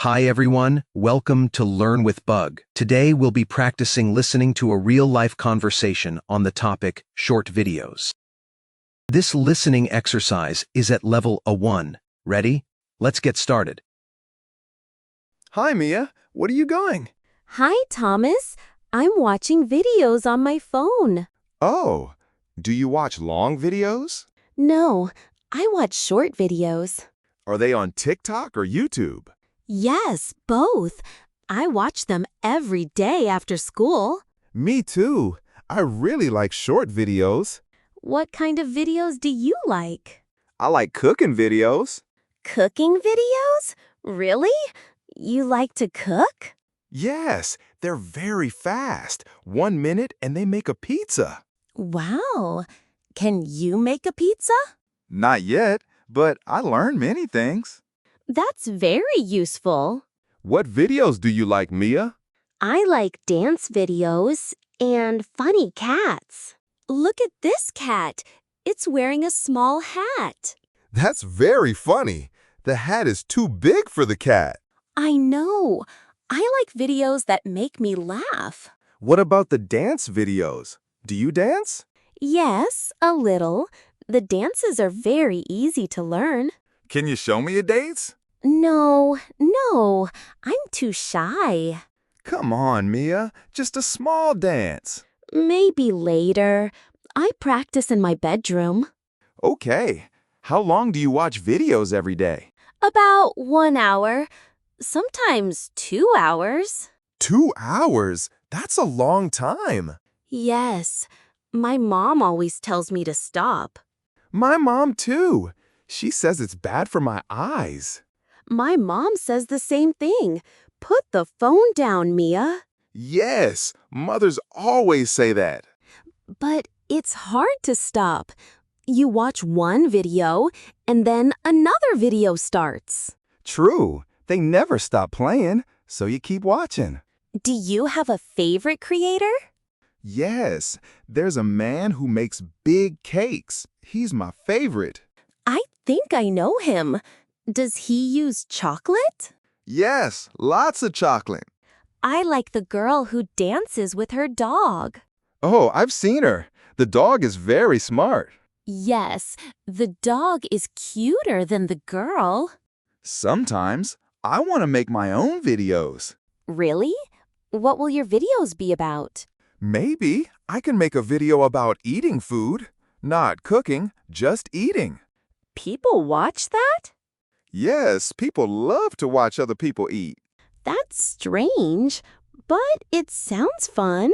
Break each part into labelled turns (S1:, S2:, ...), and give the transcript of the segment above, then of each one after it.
S1: Hi everyone, welcome to Learn with Bug. Today we'll be practicing listening to a real-life conversation on the topic short videos. This listening exercise is at level A1. Ready? Let's get started.
S2: Hi, Mia. What are you going?
S3: Hi, Thomas. I'm watching videos on my phone.
S2: Oh, do you watch long videos?
S3: No, I watch short videos.
S2: Are they on TikTok or YouTube?
S3: Yes, both. I watch them every day after school.
S2: Me too. I really like short videos.
S3: What kind of videos do you like?
S2: I like cooking videos.
S3: Cooking videos? Really? You like to cook?
S2: Yes, they're very fast. 1 minute and they make a pizza.
S3: Wow. Can you make a pizza?
S2: Not yet, but I learned many things.
S3: That's very useful.
S2: What videos do you like, Mia?
S3: I like dance videos and funny cats. Look at this cat. It's wearing a small hat.
S2: That's very funny. The hat is too big for the cat.
S3: I know. I like videos that make me laugh.
S2: What about the dance videos? Do you dance?
S3: Yes, a little. The dances are very easy to learn.
S2: Can you show me a dance?
S3: No, I'm too shy.
S2: Come on, Mia. Just a small dance.
S3: Maybe later. I practice in my bedroom.
S2: Okay. How long do you watch videos every day?
S3: About 1 hour. Sometimes 2 hours.
S2: 2 hours? That's a long time.
S3: Yes. My mom always tells me to stop.
S2: My mom, too. She says it's bad for my eyes.
S3: My mom says the same thing. Put the phone down, Mia.
S2: Yes, mothers always say that.
S3: But it's hard to stop. You watch one video, and then another video starts.
S2: True. They never stop playing, so you keep watching.
S3: Do you have a favorite creator?
S2: Yes, there's a man who makes big cakes. He's my favorite.
S3: I think I know him. Does he use chocolate?
S2: Yes, lots of chocolate.
S3: I like the girl who dances with her dog.
S2: Oh, I've seen her. The dog is very smart.
S3: Yes, the dog is cuter than the girl.
S2: Sometimes I want to make my own videos.
S3: Really? What will your videos be about?
S2: Maybe I can make a video about eating food. Not cooking, just eating.
S3: People watch that?
S2: Yes, people love to watch other people eat.
S3: That's strange, but it sounds fun.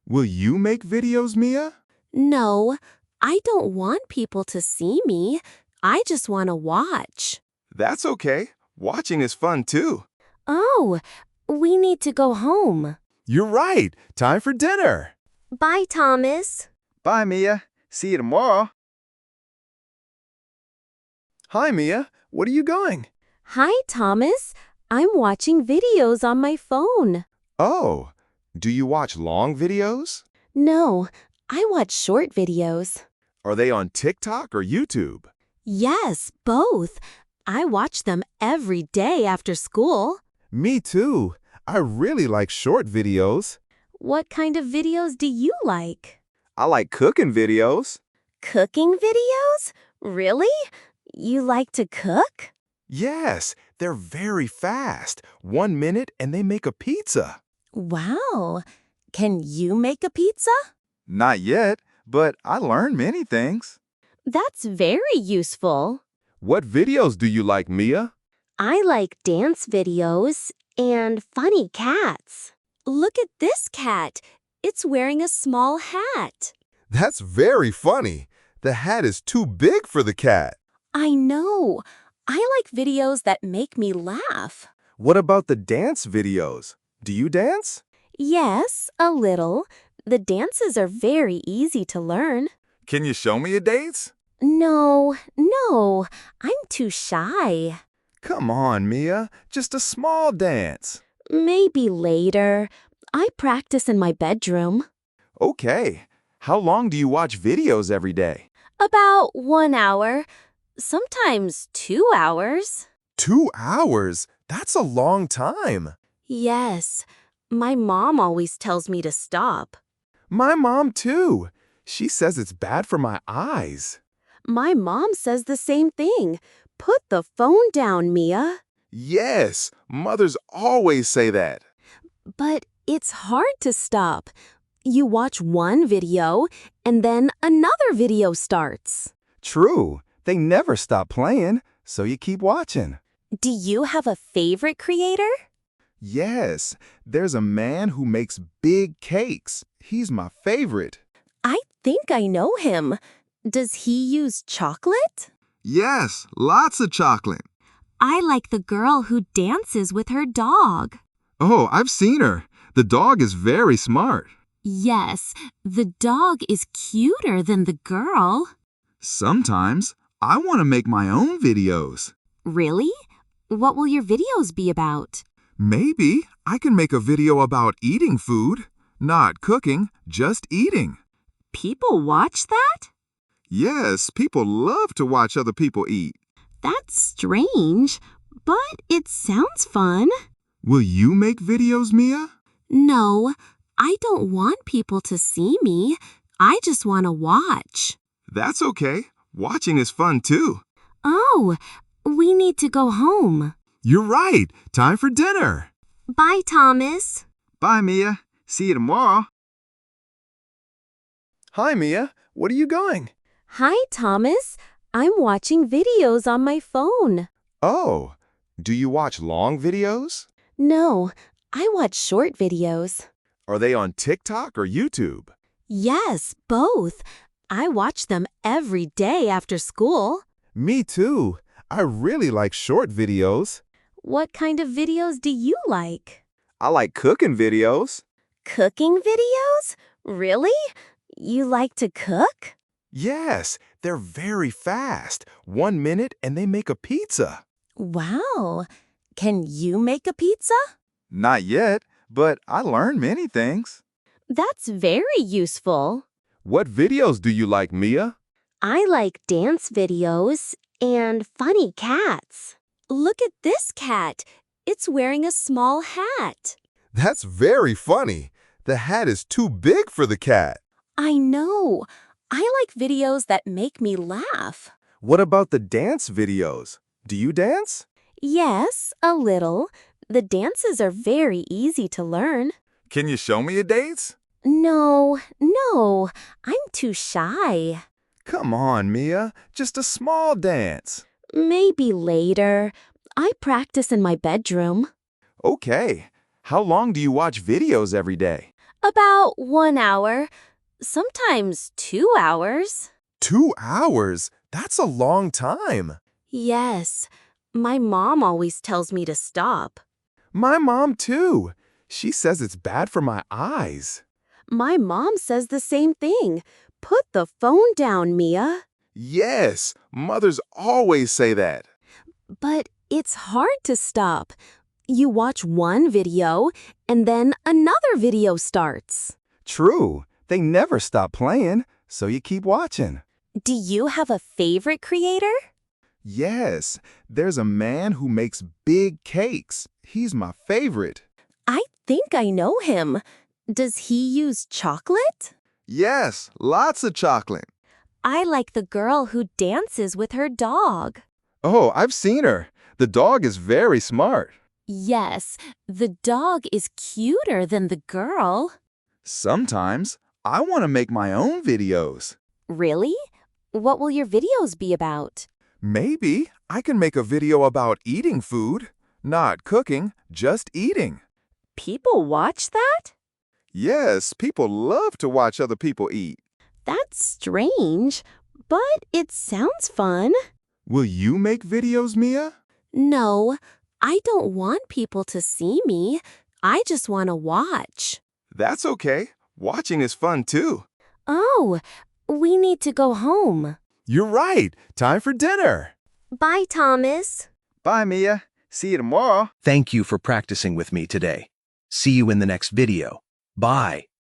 S2: Will you make videos, Mia?
S3: No, I don't want people to see me. I just want to watch.
S2: That's okay. Watching is fun too.
S3: Oh, we need to go home.
S2: You're right. Time for dinner.
S3: Bye, Thomas.
S2: Bye, Mia. See you tomorrow.
S4: Hi, Mia. What are you going?
S3: Hi, Thomas. I'm watching videos on my phone.
S2: Oh, do you watch long videos?
S3: No, I watch short videos.
S2: Are they on TikTok or YouTube?
S3: Yes, both. I watch them every day after school.
S2: Me too. I really like short videos.
S3: What kind of videos do you like?
S2: I like cooking videos.
S3: Cooking videos? Really? You like to cook?
S2: Yes, they're very fast. 1 minute and they make a pizza.
S3: Wow. Can you make a pizza?
S2: Not yet, but I learned many things.
S3: That's very useful.
S2: What videos do you like, Mia?
S3: I like dance videos and funny cats. Look at this cat. It's wearing a small hat.
S2: That's very funny. The hat is too big for the cat.
S3: I know. I like videos that make me laugh.
S2: What about the dance videos? Do you dance?
S3: Yes, a little. The dances are very easy to learn.
S2: Can you show me a dance?
S3: No, I'm too shy.
S2: Come on, Mia. Just a small dance.
S3: Maybe later. I practice in my bedroom.
S2: Okay. How long do you watch videos every day?
S3: About 1 hour. Sometimes 2 hours.
S2: 2 hours? That's a long time.
S3: Yes, my mom always tells me to stop.
S2: My mom, too. She says it's bad for my eyes.
S3: My mom says the same thing. Put the phone down, Mia.
S2: Yes, mothers always say that.
S3: But it's hard to stop. You watch one video, and then another video starts.
S2: True. They never stop playing, so you keep watching.
S3: Do you have a favorite creator?
S2: Yes, there's a man who makes big cakes. He's my favorite.
S3: I think I know him. Does he use chocolate?
S2: Yes, lots of chocolate.
S3: I like the girl who dances with her dog.
S2: Oh, I've seen her. The dog is very smart.
S3: Yes, the dog is cuter than the girl.
S2: Sometimes I want to make my own videos.
S3: Really? What will your videos be about?
S2: Maybe I can make a video about eating food. Not cooking, just eating.
S3: People watch that?
S2: Yes, people love to watch other people eat.
S3: That's strange, but it sounds fun.
S2: Will you make videos, Mia?
S3: No, I don't want people to see me. I just want to watch.
S2: That's okay. Watching is fun too.
S3: Oh, we need to go home.
S2: You're right. Time for dinner.
S3: Bye, Thomas.
S2: Bye, Mia. See you tomorrow.
S4: Hi, Mia. What are you going?
S3: Hi, Thomas. I'm watching videos on my phone.
S2: Oh, do you watch long videos?
S3: No, I watch short videos.
S2: Are they on TikTok or YouTube?
S3: Yes, both. I watch them every day after school.
S2: Me too. I really like short videos.
S3: What kind of videos do you like?
S2: I like cooking videos.
S3: Cooking videos? Really? You like to cook?
S2: Yes, they're very fast. 1 minute and they make a pizza.
S3: Wow. Can you make a pizza?
S2: Not yet, but I learned many things.
S3: That's very useful.
S2: What videos do you like, Mia?
S3: I like dance videos and funny cats. Look at this cat. It's wearing a small hat.
S2: That's very funny. The hat is too big for the cat.
S3: I know. I like videos that make me laugh.
S2: What about the dance videos? Do you dance?
S3: Yes, a little. The dances are very easy to learn.
S2: Can you show me a dance?
S3: No, I'm too shy.
S2: Come on, Mia. Just a small dance.
S3: Maybe later. I practice in my bedroom.
S2: Okay. How long do you watch videos every day?
S3: About 1 hour. Sometimes 2 hours.
S2: 2 hours? That's a long time.
S3: Yes, my mom always tells me to stop.
S2: My mom, too. She says it's bad for my eyes.
S3: My mom says the same thing. Put the phone down, Mia.
S2: Yes, mothers always say that.
S3: But it's hard to stop. You watch one video, and then another video starts.
S2: True. They never stop playing, so you keep watching.
S3: Do you have a favorite creator?
S2: Yes, there's a man who makes big cakes. He's my favorite.
S3: I think I know him. Does he use chocolate?
S2: Yes, lots of chocolate.
S3: I like the girl who dances with her dog.
S2: Oh, I've seen her. The dog is very smart.
S3: Yes, the dog is cuter than the girl.
S2: Sometimes I want to make my own videos.
S3: Really? What will your videos be about?
S2: Maybe I can make a video about eating food. Not cooking, just eating.
S3: People watch that?
S2: Yes, people love to watch other people eat.
S3: That's strange, but it sounds fun.
S2: Will you make videos, Mia?
S3: No, I don't want people to see me. I just want to watch.
S2: That's okay. Watching is fun too.
S3: Oh, we need to go home.
S2: You're right. Time for dinner.
S3: Bye, Thomas.
S2: Bye, Mia. See you tomorrow.
S1: Thank you for practicing with me today. See you in the next video. Bye.